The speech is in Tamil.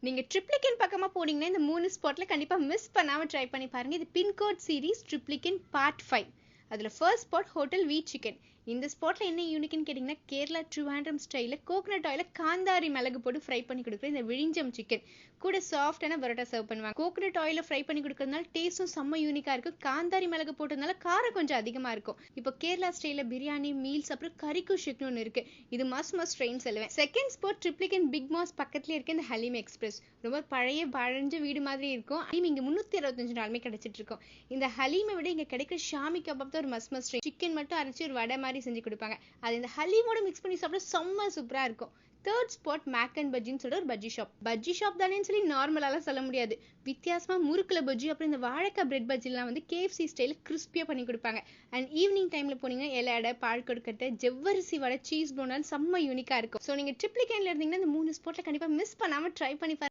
நீங்க ட்ரிப்ளிகன் பக்கமா போனீங்கன்னா இந்த 3 ஸ்பாட்ல கண்டிப்பா மிஸ் பண்ணாம ட்ரை பண்ணி பாருங்க. இது பின்கோட் சீரிஸ் ட்ரிப்ளிகன் பார்ட் 5. அதுல first spot hotel V chicken. இந்த ஸ்பாட்ல என்ன யூனிக்னு கேட்டிங்கன்னா கேரளா ட்ரிவாண்ட்ரம் ஸ்டைல கோகனட் ஆயில காந்தாரி மிளகு போட்டு ஃப்ரை பண்ணி கொடுக்குற இந்த விழிஞ்சம் சிக்கன் கூட சாஃப்டான பரோட்டா சர்வ் பண்ணுவாங்க. கோகனட் ஆயில ஃப்ரை பண்ணி கொடுக்கறதுனால டேஸ்டும் செம்ம யூனிக்கா இருக்கும். காந்தாரி மிளகு போட்டதுனால காரம் கொஞ்சம் அதிகமா இருக்கும். இப்போ கேரளா ஸ்டைல பிரியாணி மீல்ஸ் அப்புறம் கறிக்கு ஷிக்னு ஒன்று இருக்கு. இது மஸ்ட் ட்ரெயின் சொல்லுவேன். Second spot Triplicane big mosque பக்கத்துல இருக்க இந்த ஹலீம் எக்ஸ்பிரஸ். ரொம்ப பழைய பழஞ்ச வீடு மாதிரி இருக்கும். ஹலீம் இங்க 365 நாளுமே கிடைச்சிட்டு இருக்கும். இந்த ஹலீமை விட இங்க கிடைக்கிற ஷாமி கபாப் தான் ஒரு மஸ்ட் ட்ரெயின். சிக்கன் மட்டும் அரைச்சி ஒரு வடை மாதிரி செஞ்சு கொடுப்பாங்க. அது இந்த ஹலீமோட மிக்ஸ் பண்ணி சாப்பிட செம்ம சூப்பரா இருக்கும். தேர்ட் ஸ்பாட் மேக் அண்ட் பஜ்ஜின்னு சொல்ற ஒரு பஜ்ஜி ஷாப். பஜ்ஜி ஷாப் தானேன்னு சொல்லி நார்மலாலாம் சொல்ல முடியாது. வித்தியாசமா முறுக்குல பஜ்ஜி அப்புறம் இந்த வாழைக்காய் பிரெட் பஜ்ஜிலாம் வந்து KFC ஸ்டைல கிறிஸ்பியா பண்ணி கொடுப்பாங்க. அண்ட் ஈவினிங் டைம்ல போனீங்கன்னா இலை பால் கொடுக்கட்ட ஜவ்வரிசி வடை சீஸ் போனால் செம்ம யூனிக்கா இருக்கும். ஸோ நீங்க ட்ரிப்ளிகன்ல இருந்தீங்கன்னா இந்த 3 ஸ்பாட்ல கண்டிப்பா மிஸ் பண்ணாம ட்ரை பண்ணி